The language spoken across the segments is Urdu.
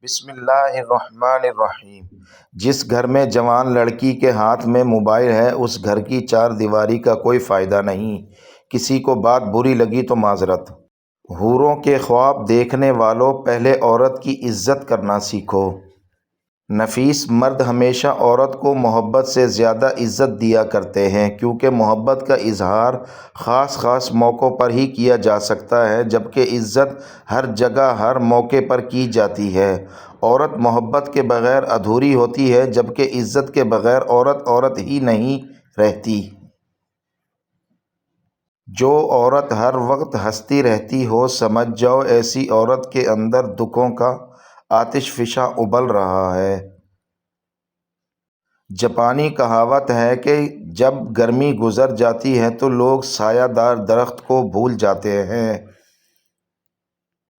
بسم اللہ الرحمن الرحیم۔ جس گھر میں جوان لڑکی کے ہاتھ میں موبائل ہے اس گھر کی چار دیواری کا کوئی فائدہ نہیں۔ کسی کو بات بری لگی تو معذرت۔ حوروں کے خواب دیکھنے والوں، پہلے عورت کی عزت کرنا سیکھو۔ نفیس مرد ہمیشہ عورت کو محبت سے زیادہ عزت دیا کرتے ہیں، کیونکہ محبت کا اظہار خاص موقعوں پر ہی کیا جا سکتا ہے، جبکہ عزت ہر جگہ ہر موقع پر کی جاتی ہے۔ عورت محبت کے بغیر ادھوری ہوتی ہے، جبکہ عزت کے بغیر عورت عورت ہی نہیں رہتی۔ جو عورت ہر وقت ہنستی رہتی ہو، سمجھ جاؤ ایسی عورت کے اندر دکھوں کا آتش فشاں ابل رہا ہے۔ جاپانی کہاوت ہے کہ جب گرمی گزر جاتی ہے تو لوگ سایہ دار درخت کو بھول جاتے ہیں۔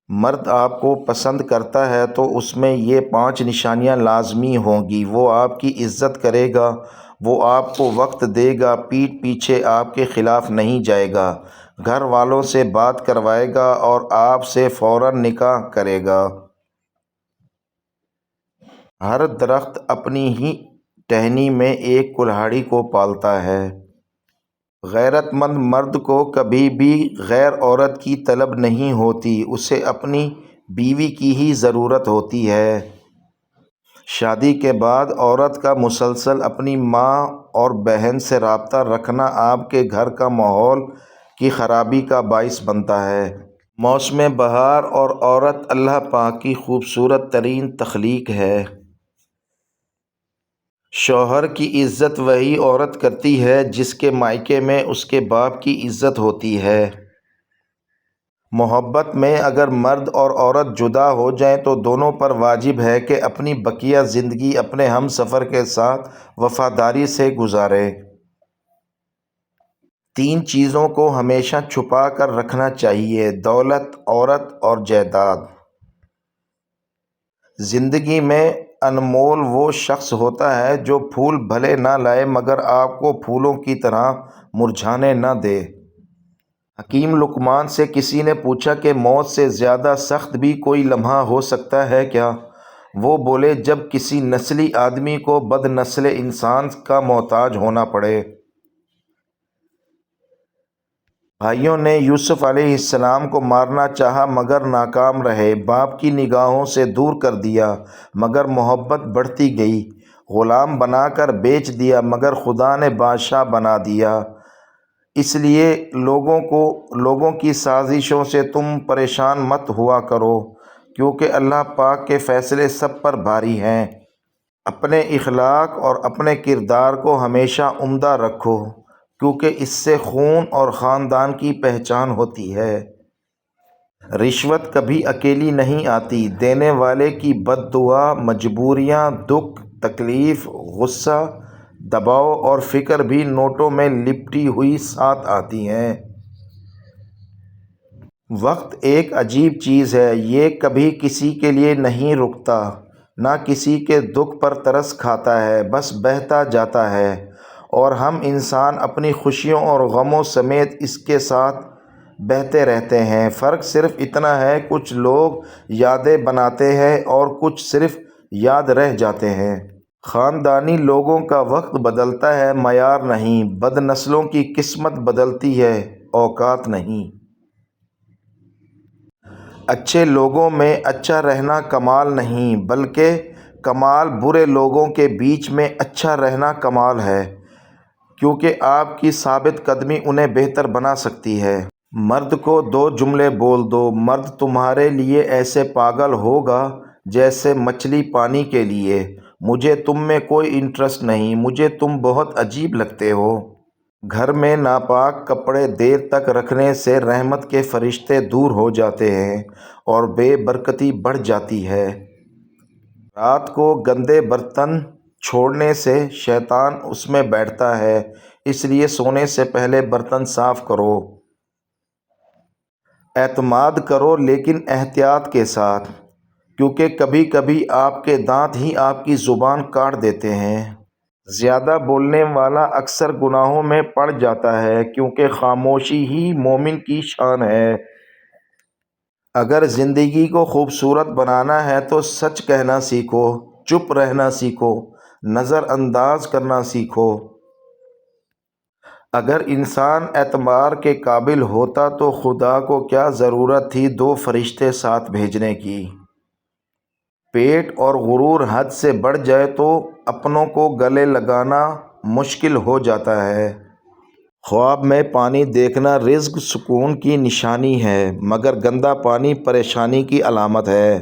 مرد آپ کو پسند کرتا ہے تو اس میں یہ 5 نشانیاں لازمی ہوں گی۔ وہ آپ کی عزت کرے گا، وہ آپ کو وقت دے گا، پیٹھ پیچھے آپ کے خلاف نہیں جائے گا، گھر والوں سے بات کروائے گا اور آپ سے فوراً نکاح کرے گا۔ ہر درخت اپنی ہی ٹہنی میں ایک کلہاڑی کو پالتا ہے۔ غیرت مند مرد کو کبھی بھی غیر عورت کی طلب نہیں ہوتی، اسے اپنی بیوی کی ہی ضرورت ہوتی ہے۔ شادی کے بعد عورت کا مسلسل اپنی ماں اور بہن سے رابطہ رکھنا آپ کے گھر کا ماحول کی خرابی کا باعث بنتا ہے۔ موسم بہار اور عورت اللہ پاک کی خوبصورت ترین تخلیق ہے۔ شوہر کی عزت وہی عورت کرتی ہے جس کے مائکے میں اس کے باپ کی عزت ہوتی ہے۔ محبت میں اگر مرد اور عورت جدا ہو جائیں تو دونوں پر واجب ہے کہ اپنی بقیہ زندگی اپنے ہم سفر کے ساتھ وفاداری سے گزاریں۔ 3 چیزوں کو ہمیشہ چھپا کر رکھنا چاہیے: دولت، عورت اور جائیداد۔ زندگی میں انمول وہ شخص ہوتا ہے جو پھول بھلے نہ لائے مگر آپ کو پھولوں کی طرح مرجھانے نہ دے۔ حکیم لقمان سے کسی نے پوچھا کہ موت سے زیادہ سخت بھی کوئی لمحہ ہو سکتا ہے کیا؟ وہ بولے، جب کسی نسلی آدمی کو بد نسل انسان کا محتاج ہونا پڑے۔ بھائیوں نے یوسف علیہ السلام کو مارنا چاہا مگر ناکام رہے، باپ کی نگاہوں سے دور کر دیا مگر محبت بڑھتی گئی، غلام بنا کر بیچ دیا مگر خدا نے بادشاہ بنا دیا۔ اس لیے لوگوں کی سازشوں سے تم پریشان مت ہوا کرو، کیونکہ اللہ پاک کے فیصلے سب پر بھاری ہیں۔ اپنے اخلاق اور اپنے کردار کو ہمیشہ عمدہ رکھو، کیونکہ اس سے خون اور خاندان کی پہچان ہوتی ہے۔ رشوت کبھی اکیلی نہیں آتی، دینے والے کی بد دعا، مجبوریاں، دکھ، تکلیف، غصہ، دباؤ اور فکر بھی نوٹوں میں لپٹی ہوئی ساتھ آتی ہیں۔ وقت ایک عجیب چیز ہے، یہ کبھی کسی کے لیے نہیں رکتا، نہ کسی کے دکھ پر ترس کھاتا ہے، بس بہتا جاتا ہے، اور ہم انسان اپنی خوشیوں اور غموں سمیت اس کے ساتھ بہتے رہتے ہیں۔ فرق صرف اتنا ہے، کچھ لوگ یادیں بناتے ہیں اور کچھ صرف یاد رہ جاتے ہیں۔ خاندانی لوگوں کا وقت بدلتا ہے، معیار نہیں، بد نسلوں کی قسمت بدلتی ہے، اوقات نہیں۔ اچھے لوگوں میں اچھا رہنا کمال نہیں، بلکہ کمال برے لوگوں کے بیچ میں اچھا رہنا کمال ہے، کیونکہ آپ کی ثابت قدمی انہیں بہتر بنا سکتی ہے۔ مرد کو 2 جملے بول دو: مرد تمہارے لیے ایسے پاگل ہوگا جیسے مچھلی پانی کے لیے، مجھے تم میں کوئی انٹرسٹ نہیں، مجھے تم بہت عجیب لگتے ہو۔ گھر میں ناپاک کپڑے دیر تک رکھنے سے رحمت کے فرشتے دور ہو جاتے ہیں اور بے برکتی بڑھ جاتی ہے۔ رات کو گندے برتن چھوڑنے سے شیطان اس میں بیٹھتا ہے، اس لیے سونے سے پہلے برتن صاف کرو۔ اعتماد کرو لیکن احتیاط کے ساتھ، کیونکہ کبھی کبھی آپ کے دانت ہی آپ کی زبان کاٹ دیتے ہیں۔ زیادہ بولنے والا اکثر گناہوں میں پڑ جاتا ہے، کیونکہ خاموشی ہی مومن کی شان ہے۔ اگر زندگی کو خوبصورت بنانا ہے تو سچ کہنا سیکھو، چپ رہنا سیکھو، نظر انداز کرنا سیکھو۔ اگر انسان اعتبار کے قابل ہوتا تو خدا کو کیا ضرورت تھی 2 فرشتے ساتھ بھیجنے کی؟ پیٹ اور غرور حد سے بڑھ جائے تو اپنوں کو گلے لگانا مشکل ہو جاتا ہے۔ خواب میں پانی دیکھنا رزق سکون کی نشانی ہے، مگر گندا پانی پریشانی کی علامت ہے۔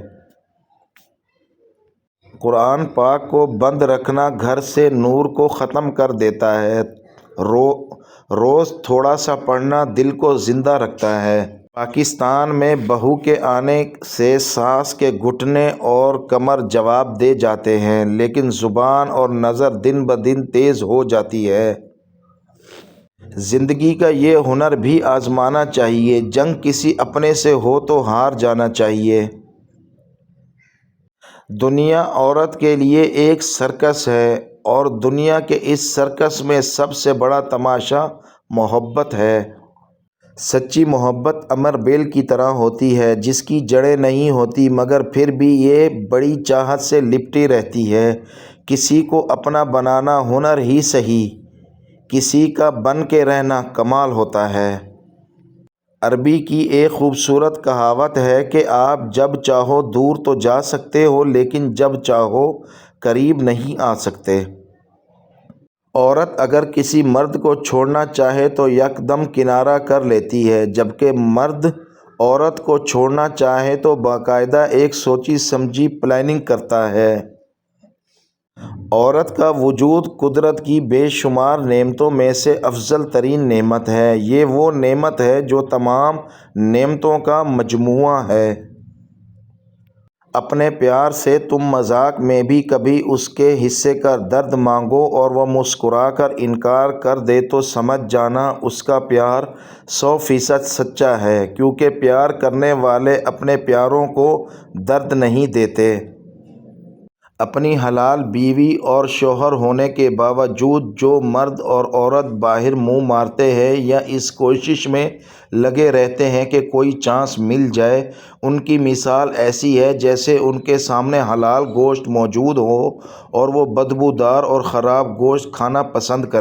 قرآن پاک کو بند رکھنا گھر سے نور کو ختم کر دیتا ہے۔ روز تھوڑا سا پڑھنا دل کو زندہ رکھتا ہے۔ پاکستان میں بہو کے آنے سے ساس کے گھٹنے اور کمر جواب دے جاتے ہیں، لیکن زبان اور نظر دن بدن تیز ہو جاتی ہے۔ زندگی کا یہ ہنر بھی آزمانا چاہیے، جنگ کسی اپنے سے ہو تو ہار جانا چاہیے۔ دنیا عورت کے لیے ایک سرکس ہے، اور دنیا کے اس سرکس میں سب سے بڑا تماشا محبت ہے۔ سچی محبت امر بیل کی طرح ہوتی ہے، جس کی جڑیں نہیں ہوتی مگر پھر بھی یہ بڑی چاہت سے لپٹی رہتی ہے۔ کسی کو اپنا بنانا ہنر ہی سہی، کسی کا بن کے رہنا کمال ہوتا ہے۔ عربی کی ایک خوبصورت کہاوت ہے کہ آپ جب چاہو دور تو جا سکتے ہو، لیکن جب چاہو قریب نہیں آ سکتے۔ عورت اگر کسی مرد کو چھوڑنا چاہے تو یکدم کنارہ کر لیتی ہے، جبکہ مرد عورت کو چھوڑنا چاہے تو باقاعدہ ایک سوچی سمجھی پلاننگ کرتا ہے۔ عورت کا وجود قدرت کی بے شمار نعمتوں میں سے افضل ترین نعمت ہے۔ یہ وہ نعمت ہے جو تمام نعمتوں کا مجموعہ ہے۔ اپنے پیار سے تم مذاق میں بھی کبھی اس کے حصے کا درد مانگو اور وہ مسکرا کر انکار کر دے تو سمجھ جانا اس کا پیار 100% سچا ہے، کیونکہ پیار کرنے والے اپنے پیاروں کو درد نہیں دیتے۔ اپنی حلال بیوی اور شوہر ہونے کے باوجود جو مرد اور عورت باہر منہ مارتے ہیں یا اس کوشش میں لگے رہتے ہیں کہ کوئی چانس مل جائے، ان کی مثال ایسی ہے جیسے ان کے سامنے حلال گوشت موجود ہو اور وہ بدبودار اور خراب گوشت کھانا پسند کریں۔